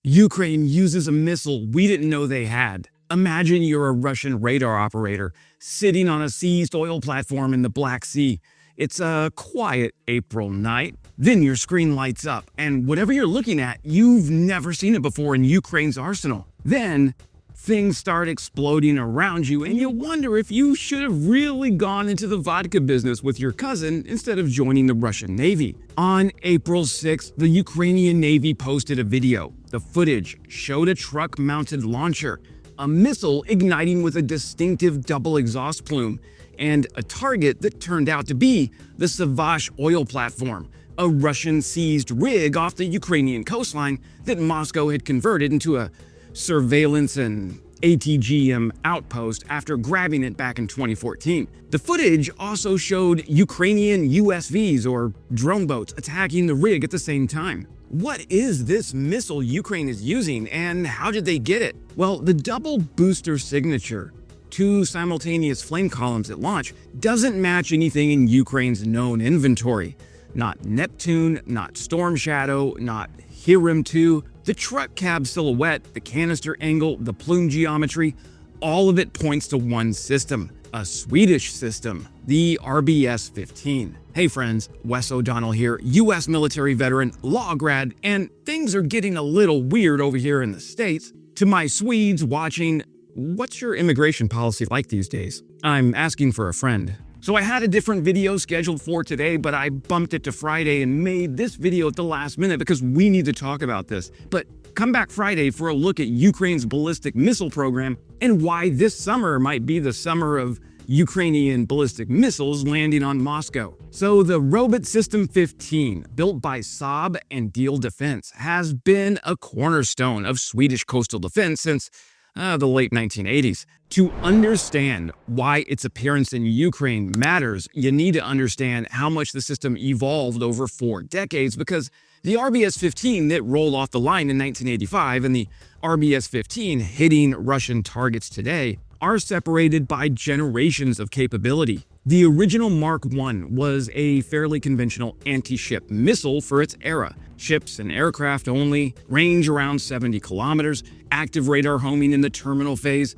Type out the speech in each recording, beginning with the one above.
Ukraine uses a missile we didn't know they had. Imagine you're a Russian radar operator sitting on a seized oil platform in the Black Sea. It's a quiet April night. Then your screen lights up, and whatever you're looking at, you've never seen it before in Ukraine's arsenal. Then things start exploding around you, and you wonder if you should have really gone into the vodka business with your cousin instead of joining the Russian Navy. On April 6th, the Ukrainian Navy posted a video. The footage showed a truck-mounted launcher, a missile igniting with a distinctive double exhaust plume, and a target that turned out to be the Swedish oil platform, a Russian-seized rig off the Ukrainian coastline that Moscow had converted into a surveillance and ATGM outpost after grabbing it back in 2014. The footage also showed Ukrainian USVs, or drone boats, attacking the rig at the same time. What is this missile Ukraine is using, and how did they get it? Well, the double booster signature, two simultaneous flame columns at launch, doesn't match anything in Ukraine's known inventory. Not Neptune, not Storm Shadow, not Hiram 2. The truck cab silhouette, the canister angle, the plume geometry, all of it points to one system, a Swedish system, the RBS-15. Hey friends, Wes O'Donnell here, US military veteran, law grad, and things are getting a little weird over here in the States. To my Swedes watching, what's your immigration policy like these days? I'm asking for a friend. So I had a different video scheduled for today, but I bumped it to Friday and made this video at the last minute because we need to talk about this. But come back Friday for a look at Ukraine's ballistic missile program and why this summer might be the summer of Ukrainian ballistic missiles landing on Moscow. So the Robot System 15, built by Saab and Deal Defense, has been a cornerstone of Swedish coastal defense since the late 1980s. To understand why its appearance in Ukraine matters, you need to understand how much the system evolved over 4 decades, because the RBS-15 that rolled off the line in 1985 and the RBS-15 hitting Russian targets today are separated by generations of capability. The original Mark I was a fairly conventional anti-ship missile for its era. Ships and aircraft only, range around 70 kilometers, active radar homing in the terminal phase.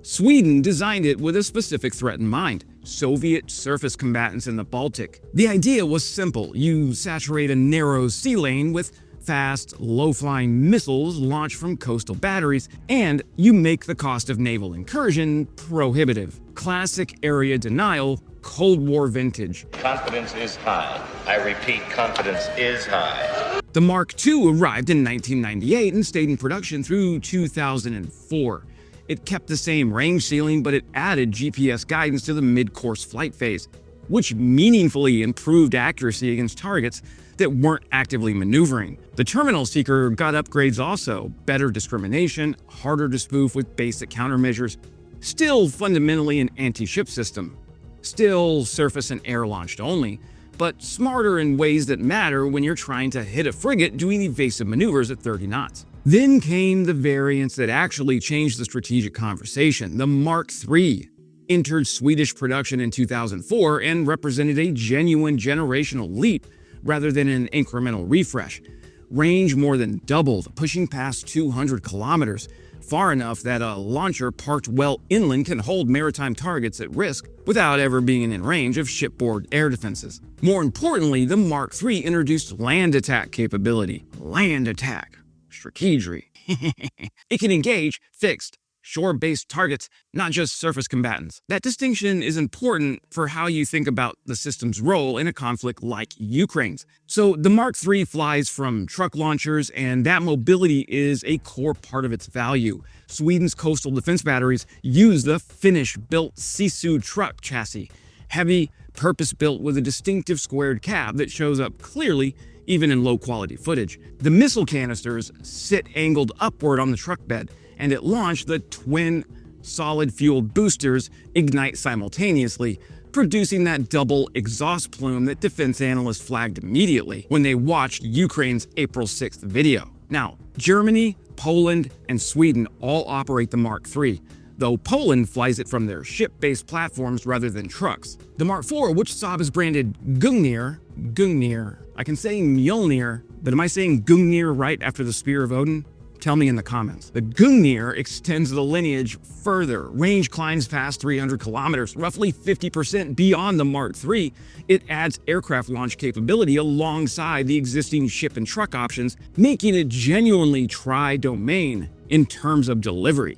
Sweden designed it with a specific threat in mind: Soviet surface combatants in the Baltic. The idea was simple. You saturate a narrow sea lane with fast, low-flying missiles launched from coastal batteries, and you make the cost of naval incursion prohibitive. Classic area denial, Cold War vintage. Confidence is high. I repeat, confidence is high. The Mark II arrived in 1998 and stayed in production through 2004. It kept the same range ceiling, but it added GPS guidance to the mid-course flight phase, which meaningfully improved accuracy against targets that weren't actively maneuvering. The terminal seeker got upgrades also: better discrimination, harder to spoof with basic countermeasures. Still fundamentally an anti-ship system. Still surface and air launched only, but smarter in ways that matter when you're trying to hit a frigate doing evasive maneuvers at 30 knots. Then came the variants that actually changed the strategic conversation. The Mark III entered Swedish production in 2004 and represented a genuine generational leap rather than an incremental refresh. Range more than doubled, pushing past 200 kilometers, far enough that a launcher parked well inland can hold maritime targets at risk without ever being in range of shipboard air defenses. More importantly, the Mark III introduced land attack capability. Land attack. Strategy. It can engage fixed, shore-based targets, not just surface combatants. That distinction is important for how you think about the system's role in a conflict like Ukraine's. So the Mark III flies from truck launchers, and that mobility is a core part of its value. Sweden's coastal defense batteries use the Finnish-built Sisu truck chassis, heavy, purpose-built with a distinctive squared cab that shows up clearly even in low-quality footage. The missile canisters sit angled upward on the truck bed, and at launch, the twin solid-fueled boosters ignite simultaneously, producing that double exhaust plume that defense analysts flagged immediately when they watched Ukraine's April 6th video. Now, Germany, Poland, and Sweden all operate the Mark III, though Poland flies it from their ship-based platforms rather than trucks. The Mark IV, which Saab has branded Gungnir, I can say Mjolnir, but am I saying Gungnir right after the Spear of Odin? Tell me in the comments. The Gungnir extends the lineage further. Range climbs past 300 kilometers, roughly 50% beyond the Mark III. It adds aircraft launch capability alongside the existing ship and truck options, making it genuinely tri-domain in terms of delivery.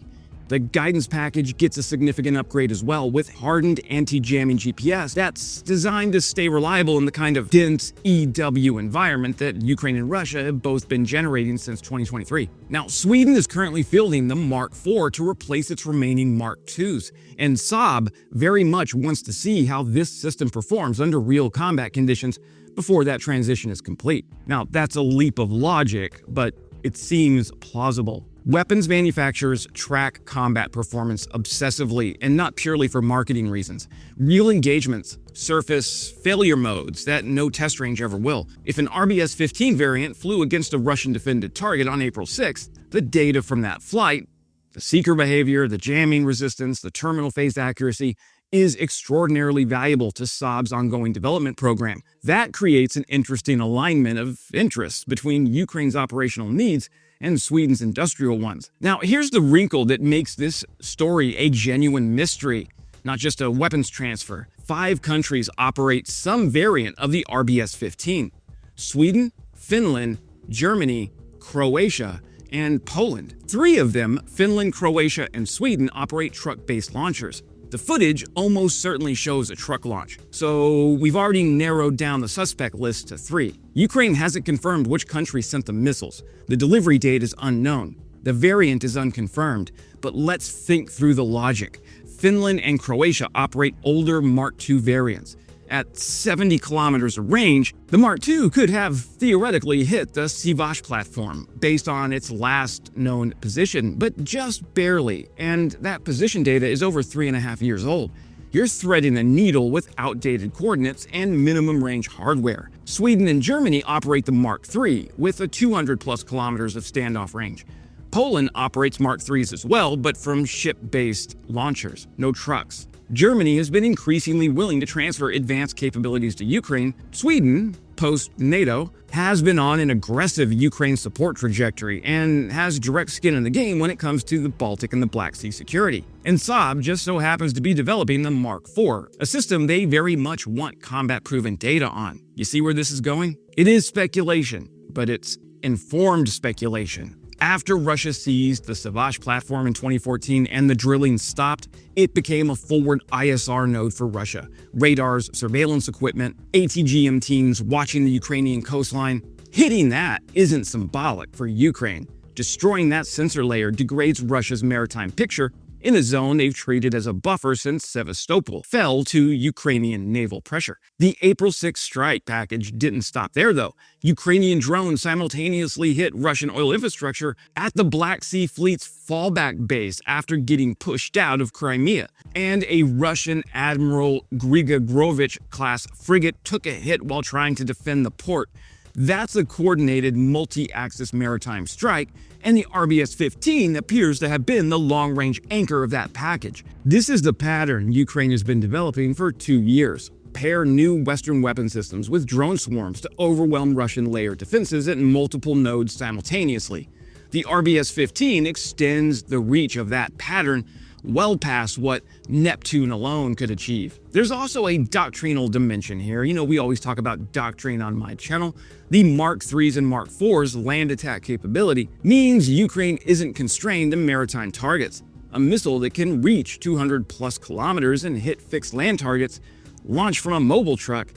The guidance package gets a significant upgrade as well, with hardened anti-jamming GPS that's designed to stay reliable in the kind of dense EW environment that Ukraine and Russia have both been generating since 2023. Now, Sweden is currently fielding the Mark IV to replace its remaining Mark IIs, and Saab very much wants to see how this system performs under real combat conditions before that transition is complete. Now, that's a leap of logic, but it seems plausible. Weapons manufacturers track combat performance obsessively and not purely for marketing reasons. Real engagements surface failure modes that no test range ever will. If an RBS-15 variant flew against a Russian-defended target on April 6th, the data from that flight, the seeker behavior, the jamming resistance, the terminal phase accuracy, is extraordinarily valuable to Saab's ongoing development program. That creates an interesting alignment of interests between Ukraine's operational needs and Sweden's industrial ones. Now, here's the wrinkle that makes this story a genuine mystery, not just a weapons transfer. 5 countries operate some variant of the RBS-15: Sweden, Finland, Germany, Croatia, and Poland. 3 of them, Finland, Croatia, and Sweden, operate truck-based launchers. The footage almost certainly shows a truck launch, so we've already narrowed down the suspect list to 3. Ukraine hasn't confirmed which country sent the missiles. The delivery date is unknown. The variant is unconfirmed, but let's think through the logic. Finland and Croatia operate older Mark II variants. At 70 kilometers of range, the Mark II could have theoretically hit the Swedish platform based on its last known position, but just barely, and that position data is over 3.5 years old. You're threading a needle with outdated coordinates and minimum range hardware. Sweden and Germany operate the Mark III with a 200+ kilometers of standoff range. Poland operates Mark IIIs as well, but from ship-based launchers, no trucks. Germany has been increasingly willing to transfer advanced capabilities to Ukraine. Sweden, post-NATO, has been on an aggressive Ukraine support trajectory and has direct skin in the game when it comes to the Baltic and the Black Sea security. And Saab just so happens to be developing the Mark IV, a system they very much want combat-proven data on. You see where this is going? It is speculation, but it's informed speculation. After Russia seized the Swedish platform in 2014 and the drilling stopped, it became a forward ISR node for Russia. Radars, surveillance equipment, ATGM teams watching the Ukrainian coastline. Hitting that isn't symbolic for Ukraine. Destroying that sensor layer degrades Russia's maritime picture in a zone they've treated as a buffer since Sevastopol fell to Ukrainian naval pressure. The April 6 strike package didn't stop there, though. Ukrainian drones simultaneously hit Russian oil infrastructure at the Black Sea Fleet's fallback base after getting pushed out of Crimea. And a Russian Admiral Grigorevich-class frigate took a hit while trying to defend the port. That's a coordinated multi-axis maritime strike, and the RBS-15 appears to have been the long-range anchor of that package. This is the pattern Ukraine has been developing for 2 years. Pair new Western weapon systems with drone swarms to overwhelm Russian layered defenses at multiple nodes simultaneously. The RBS-15 extends the reach of that pattern well past what Neptune alone could achieve. There's also a doctrinal dimension here. You know, we always talk about doctrine on my channel. The Mark III's and Mark IV's land attack capability means Ukraine isn't constrained to maritime targets. A missile that can reach 200+ kilometers and hit fixed land targets, launched from a mobile truck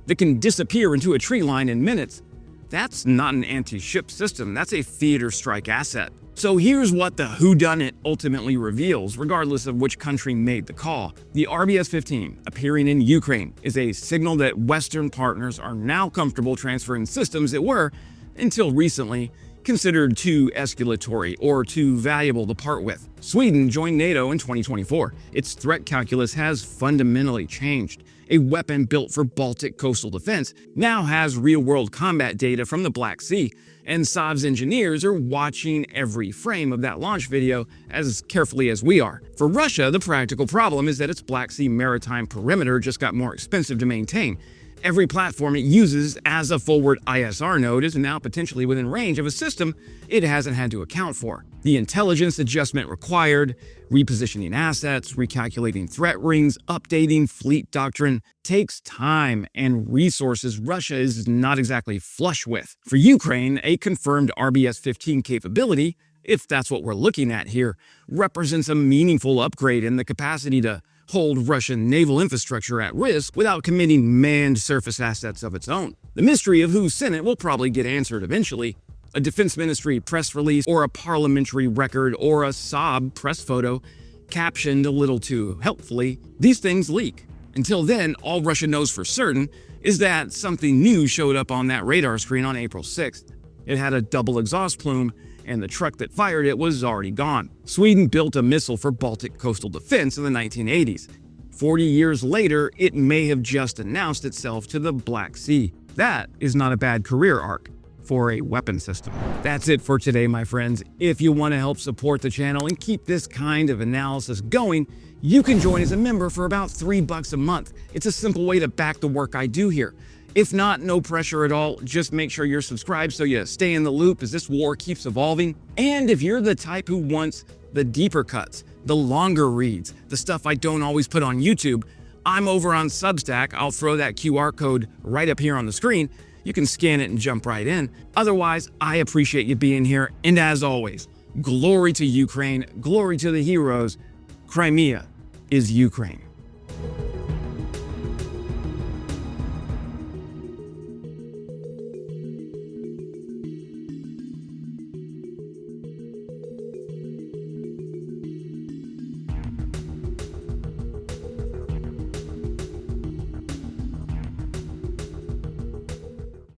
that can disappear into a tree line in minutes. That's not an anti-ship system, that's a theater strike asset. So here's what the whodunit ultimately reveals, regardless of which country made the call. The RBS-15 appearing in Ukraine is a signal that Western partners are now comfortable transferring systems that were, until recently, considered too escalatory or too valuable to part with. Sweden joined NATO in 2024. Its threat calculus has fundamentally changed. A weapon built for Baltic coastal defense now has real-world combat data from the Black Sea, and Saab's engineers are watching every frame of that launch video as carefully as we are. For Russia, the practical problem is that its Black Sea maritime perimeter just got more expensive to maintain. Every platform it uses as a forward ISR node is now potentially within range of a system it hasn't had to account for. The intelligence adjustment required, repositioning assets, recalculating threat rings, updating fleet doctrine, takes time and resources Russia is not exactly flush with. For Ukraine, a confirmed RBS-15 capability, if that's what we're looking at here, represents a meaningful upgrade in the capacity to hold Russian naval infrastructure at risk without committing manned surface assets of its own. The mystery of who's sent it will probably get answered eventually. A Defense Ministry press release, or a parliamentary record, or a Saab press photo, captioned a little too helpfully. These things leak. Until then, all Russia knows for certain is that something new showed up on that radar screen on April 6th. It had a double exhaust plume, and the truck that fired it was already gone. Sweden built a missile for Baltic coastal defense in the 1980s. 40 years later, it may have just announced itself to the Black Sea. That is not a bad career arc for a weapon system. That's it for today, my friends. If you want to help support the channel and keep this kind of analysis going, you can join as a member for about $3 a month. It's a simple way to back the work I do here. If not, no pressure at all. Just make sure you're subscribed so you stay in the loop as this war keeps evolving. And if you're the type who wants the deeper cuts, the longer reads, the stuff I don't always put on YouTube, I'm over on Substack. I'll throw that QR code right up here on the screen. You can scan it and jump right in. Otherwise, I appreciate you being here. And as always, glory to Ukraine, glory to the heroes. Crimea is Ukraine.